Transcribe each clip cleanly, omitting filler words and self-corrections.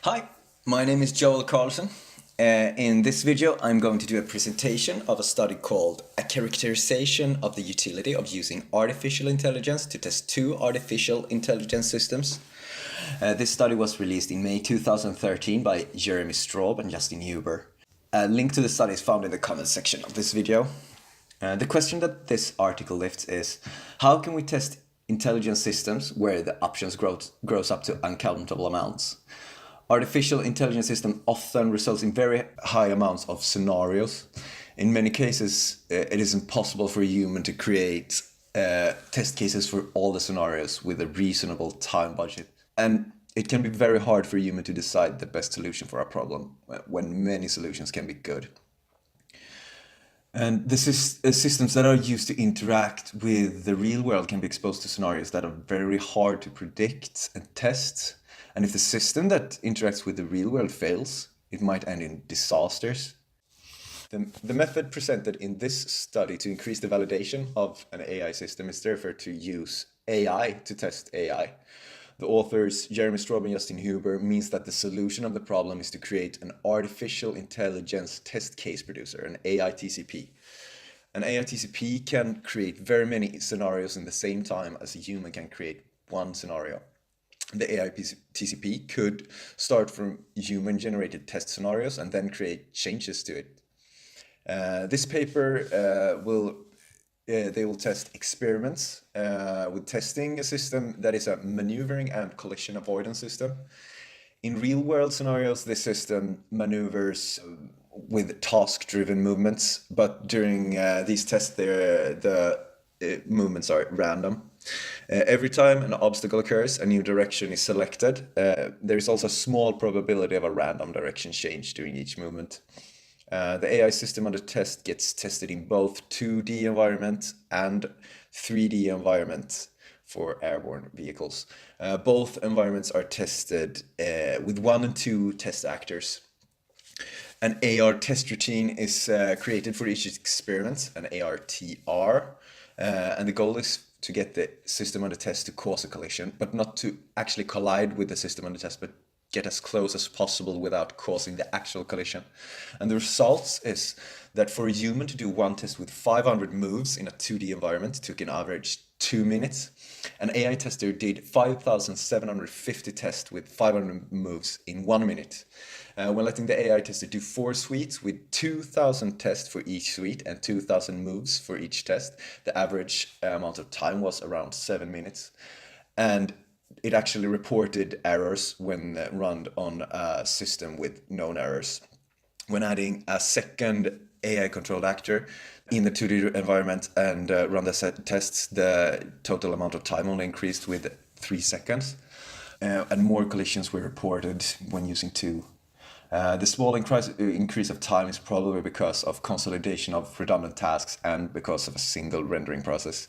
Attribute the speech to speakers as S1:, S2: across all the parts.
S1: Hi, my name is Joel Carlson. In this video, I'm going to do a presentation of a study called A Characterization of the Utility of Using Artificial Intelligence to Test Two Artificial Intelligence Systems. This study was released in May 2013 by Jeremy Straub and Justin Huber. A link to the study is found in the comments section of this video. The question that this article lifts is, how can we test intelligence systems where the options grows up to uncountable amounts? Artificial intelligence system often results in very high amounts of scenarios. In many cases, it is impossible for a human to create test cases for all the scenarios with a reasonable time budget. And it can be very hard for a human to decide the best solution for a problem when many solutions can be good. And this is systems that are used to interact with the real world can be exposed to scenarios that are very hard to predict and test. And if the system that interacts with the real world fails, it might end in disasters. The method presented in this study to increase the validation of an AI system is therefore to use AI to test AI. The authors, Jeremy Straub and Justin Huber, means that the solution of the problem is to create an artificial intelligence test case producer, an AITCP. An AITCP can create very many scenarios in the same time as a human can create one scenario. The AITCP could start from human-generated test scenarios and then create changes to it. This paper they will test experiments with testing a system that is a maneuvering and collision avoidance system. In real-world scenarios, this system maneuvers with task-driven movements, but during these tests, the movements are random. Every time an obstacle occurs, a new direction is selected. There is also a small probability of a random direction change during each movement. The AI system under test gets tested in both 2D environment and 3D environment for airborne vehicles. Both environments are tested with 1 and 2 test actors. An AR test routine is created for each experiment, an ARTR, and the goal is to get the system under test to cause a collision, but not to actually collide with the system under test, but get as close as possible without causing the actual collision. And the results is that for a human to do one test with 500 moves in a 2D environment took an average 2 minutes. An AI tester did 5,750 tests with 500 moves in 1 minute. When letting the AI tester do 4 suites with 2,000 tests for each suite and 2,000 moves for each test, the average amount of time was around 7 minutes. And it actually reported errors when run on a system with known errors. When adding a second AI-controlled actor in the 2D environment and run the tests, the total amount of time only increased with 3 seconds. And more collisions were reported when using 2. The small increase of time is probably because of consolidation of redundant tasks and because of a single rendering process.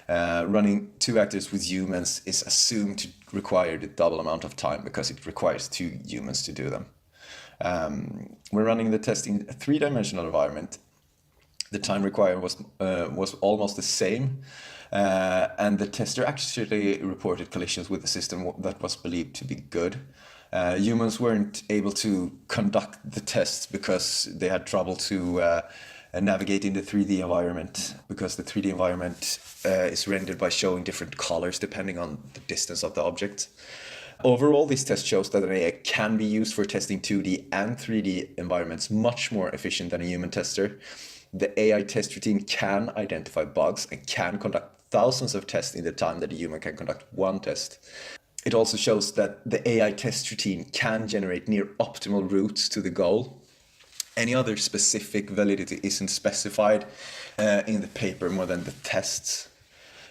S1: Running 2 actors with humans is assumed to require the double amount of time because it requires 2 humans to do them. When running the test in a 3-dimensional environment, the time required was almost the same, and the tester actually reported collisions with the system that was believed to be good. Humans weren't able to conduct the tests because they had trouble to navigate in the 3D environment, because the 3D environment is rendered by showing different colors depending on the distance of the object. Overall, this test shows that an AI can be used for testing 2D and 3D environments much more efficient than a human tester. The AI test routine can identify bugs and can conduct thousands of tests in the time that a human can conduct one test. It also shows that the AI test routine can generate near optimal routes to the goal. Any other specific validity isn't specified in the paper more than the tests.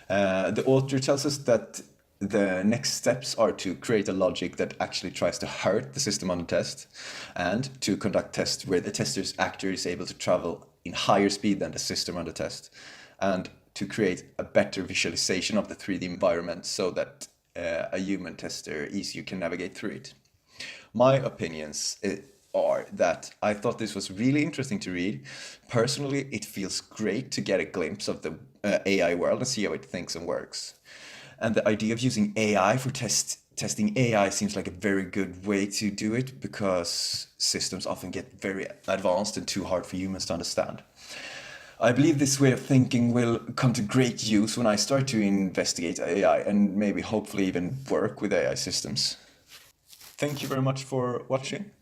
S1: The author tells us that the next steps are to create a logic that actually tries to hurt the system under test and to conduct tests where the tester's actor is able to travel in higher speed than the system under test, and to create a better visualization of the 3D environment so that a human tester easier can navigate through it. My opinions are that I thought this was really interesting to read. Personally, it feels great to get a glimpse of the AI world and see how it thinks and works. And the idea of using AI for test testing AI seems like a very good way to do it because systems often get very advanced and too hard for humans to understand. I believe this way of thinking will come to great use when I start to investigate AI and maybe hopefully even work with AI systems. Thank you very much for watching.